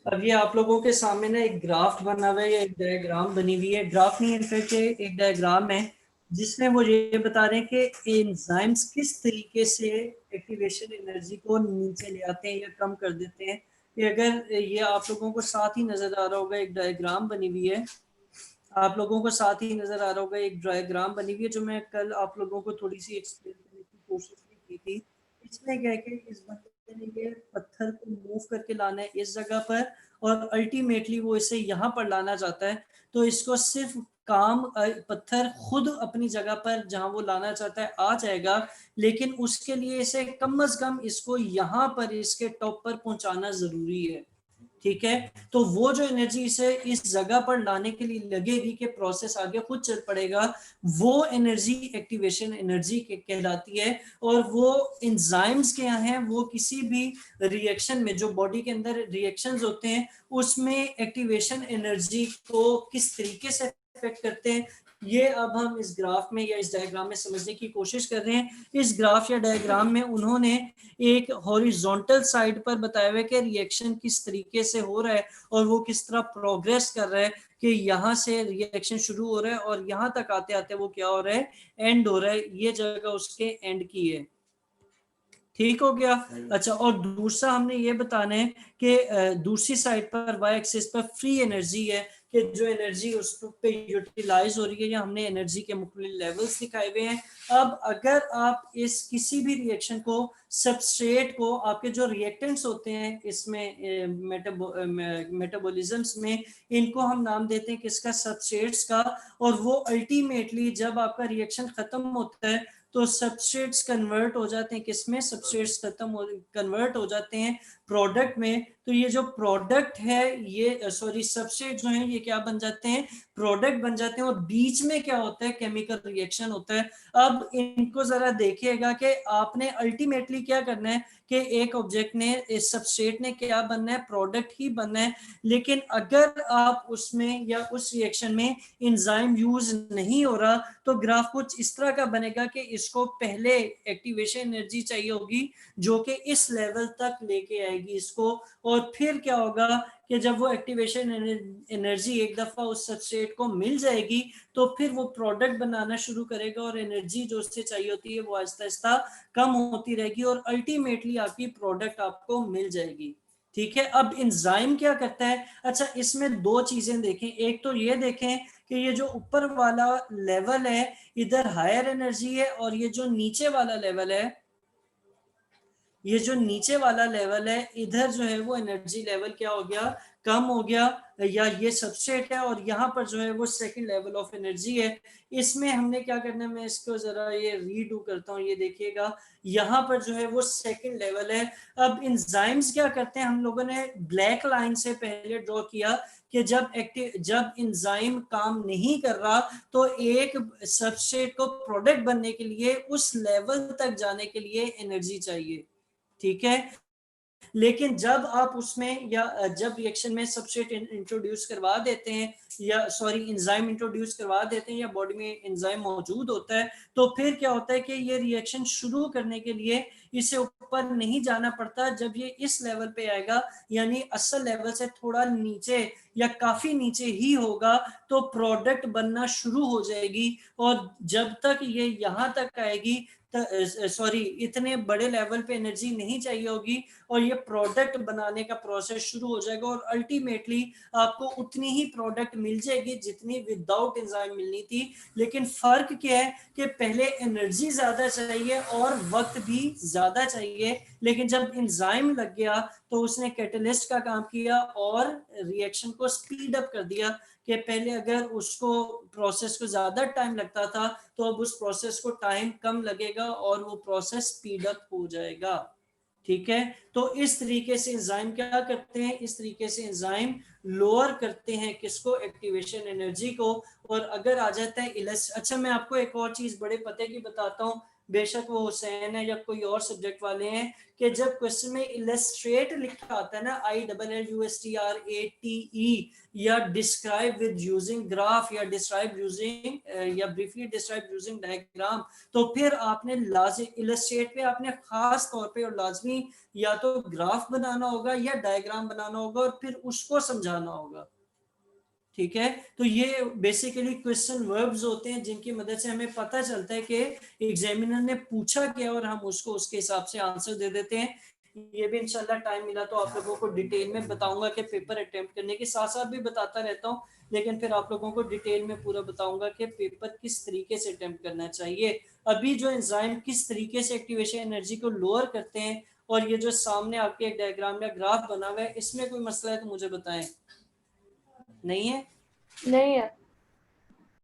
अब ये आप लोगों के सामने ना एक ग्राफ बना हुआ है या एक डायग्राम बनी हुई है। ग्राफ नहीं, इनफैक्ट एक डायग्राम है जिसमें वो ये बता रहे हैं कि एंजाइम्स किस तरीके से एक्टिवेशन एनर्जी को नीचे ले आते हैं या कम कर देते हैं। ये अगर ये आप लोगों को साथ ही नजर आ रहा होगा, एक डायग्राम बनी हुई है। आप लोगों को साथ ही नजर आ रहा होगा, एक डायग्राम बनी हुई है जो मैं कल आप लोगों को थोड़ी सी एक्सप्लेन करने की कोशिश भी की थी। इसमें क्या है कि इस बंदे ने ये पत्थर को मूव करके लाना है इस जगह पर, और अल्टीमेटली वो इसे यहाँ पर लाना चाहता है। तो इसको सिर्फ काम पत्थर खुद अपनी जगह पर जहां वो लाना चाहता है आ जाएगा, लेकिन उसके लिए इसे कम से कम इसको यहाँ पर इसके टॉप पर पहुंचाना जरूरी है। ठीक है, तो वो जो एनर्जी इसे इस जगह पर लाने के लिए लगेगी कि प्रोसेस आगे खुद चल पड़ेगा, वो एनर्जी एक्टिवेशन एनर्जी कहलाती है। और वो इंजाइम्स क्या हैं, वो किसी भी रिएक्शन में जो बॉडी के अंदर रिएक्शंस होते हैं उसमें एक्टिवेशन एनर्जी को किस तरीके से अफेक्ट करते हैं, ये अब हम इस ग्राफ में या इस डायग्राम में समझने की कोशिश कर रहे हैं। इस ग्राफ या डायग्राम में उन्होंने एक हॉरिजॉन्टल साइड पर बताया हुआ है कि रिएक्शन किस तरीके से हो रहा है और वो किस तरह प्रोग्रेस कर रहा है, कि यहाँ से रिएक्शन शुरू हो रहा है और यहाँ तक आते आते वो क्या हो रहा है, एंड हो रहा है। ये जगह उसके एंड की है। ठीक हो गया। अच्छा, और दूसरा हमने ये बताना है कि दूसरी साइड पर वाई एक्सिस पर फ्री एनर्जी है, कि जो एनर्जी उस पे यूटिलाइज हो रही है, या हमने एनर्जी के मुख्तलिफ लेवल्स दिखाए हुए हैं। अब अगर आप इस किसी भी रिएक्शन को, सबस्ट्रेट को, आपके जो रिएक्टेंट्स होते हैं इसमें मेटाबॉलिज्म्स में, इनको हम नाम देते हैं किसका, सबस्ट्रेट्स का। और वो अल्टीमेटली जब आपका रिएक्शन खत्म होता है तो सबस्ट्रेट्स कन्वर्ट हो जाते हैं किसमें, सबस्ट्रेट्स कन्वर्ट हो जाते हैं प्रोडक्ट में। तो ये जो प्रोडक्ट है, ये सॉरी सबस्ट्रेट जो है ये क्या बन जाते हैं, प्रोडक्ट बन जाते हैं। और बीच में क्या होता है, केमिकल रिएक्शन होता है। अब इनको जरा देखिएगा कि आपने अल्टीमेटली क्या करना है, कि एक ऑब्जेक्ट ने, इस सबस्ट्रेट ने क्या बनना है, प्रोडक्ट ही बनना है। लेकिन अगर आप उसमें या उस रिएक्शन में इंजाइम यूज नहीं हो रहा, तो ग्राफ कुछ इस तरह का बनेगा कि इसको पहले एक्टिवेशन एनर्जी चाहिए होगी जो कि इस लेवल तक लेके आएगी इसको। और फिर क्या होगा कि जब वो एक्टिवेशन एनर्जी एक दफा उस सबस्ट्रेट को मिल जाएगी, तो फिर वो प्रोडक्ट बनाना शुरू करेगा और एनर्जी जो उससे चाहिए होती है वो आहिस्ता आहिस्ता कम होती रहेगी और अल्टीमेटली आपकी प्रोडक्ट आपको मिल जाएगी। ठीक है, अब इंजाइम क्या करता है। अच्छा, इसमें दो चीजें देखें। एक तो ये देखें कि ये जो ऊपर वाला लेवल है इधर हायर एनर्जी है, और ये जो नीचे वाला लेवल है, ये जो नीचे वाला लेवल है इधर जो है वो एनर्जी लेवल क्या हो गया, कम हो गया। या ये सबस्ट्रेट है और यहाँ पर जो है वो सेकंड लेवल ऑफ एनर्जी है। इसमें हमने क्या करना है, मैं इसको जरा ये रीडू करता हूँ, ये देखिएगा। यहाँ पर जो है वो सेकंड लेवल है। अब इंजाइम्स क्या करते हैं, हम लोगों ने ब्लैक लाइन से पहले ड्रॉ किया कि जब इंजाइम काम नहीं कर रहा तो एक सबस्ट्रेट को प्रोडक्ट बनने के लिए उस लेवल तक जाने के लिए एनर्जी चाहिए। ठीक है, लेकिन जब आप उसमें या जब रिएक्शन में सबस्ट्रेट इंट्रोड्यूस करवा देते हैं, या सॉरी एंजाइम इंट्रोड्यूस करवा देते हैं, या बॉडी में एंजाइम मौजूद होता है, तो फिर क्या होता है कि ये रिएक्शन शुरू करने के लिए इसे ऊपर नहीं जाना पड़ता। जब ये इस लेवल पे आएगा, यानी असल लेवल से थोड़ा नीचे या काफी नीचे ही होगा, तो प्रोडक्ट बनना शुरू हो जाएगी। और जब तक ये यहाँ तक आएगी, सॉरी इतने बड़े लेवल पे एनर्जी नहीं चाहिए होगी, और ये प्रोडक्ट बनाने का प्रोसेस शुरू हो जाएगा। और अल्टीमेटली आपको उतनी ही प्रोडक्ट मिल जाएगी जितनी विदाउट एंजाइम मिलनी थी। लेकिन फर्क क्या है कि पहले एनर्जी ज्यादा चाहिए और वक्त भी ज्यादा चाहिए, लेकिन जब एंजाइम लग गया तो उसने कैटलिस्ट का काम किया और रिएक्शन को स्पीड अप कर दिया। कि पहले अगर उसको प्रोसेस को ज्यादा टाइम लगता था, तो अब उस प्रोसेस को टाइम कम लगेगा और वो प्रोसेस स्पीड अप हो जाएगा। ठीक है, तो इस तरीके से एंजाइम क्या करते हैं, इस तरीके से एंजाइम लोअर करते हैं किसको, एक्टिवेशन एनर्जी को। और अगर आ जाता है अच्छा, मैं आपको एक और चीज बड़े पते की बताता हूँ। बेशक वो हुसैन है या कोई और सब्जेक्ट वाले हैं, कि जब क्वेश्चन में इलस्ट्रेट लिखा आता है ना, ILLUSTRATE, या डिस्क्राइब विद यूजिंग ग्राफ, या डिस्क्राइब यूजिंग या ब्रीफली डिस्क्राइब यूजिंग डायग्राम, तो फिर आपने लाजिम इलस्ट्रेट पे आपने खास तौर पे और लाजमी या तो ग्राफ बनाना होगा या डायग्राम बनाना होगा और फिर उसको समझाना होगा। ठीक है, तो ये बेसिकली क्वेश्चन वर्ब्स होते हैं जिनकी मदद से हमें पता चलता है कि एग्जामिनर ने पूछा क्या और हम उसको उसके हिसाब से आंसर दे देते हैं। ये भी इंशाल्लाह टाइम मिला तो आप लोगों को डिटेल में बताऊंगा कि पेपर अटेम्प्ट करने के साथ साथ भी बताता रहता हूँ, लेकिन फिर आप लोगों को डिटेल में पूरा बताऊंगा कि पेपर किस तरीके से अटेम्प्ट करना चाहिए। अभी जो एंजाइम किस तरीके से एक्टिवेशन एनर्जी को लोअर करते हैं, और ये जो सामने आपके एक डायग्राम या ग्राफ बना हुआ है, इसमें कोई मसला है तो मुझे बताएं। नहीं है? नहीं है।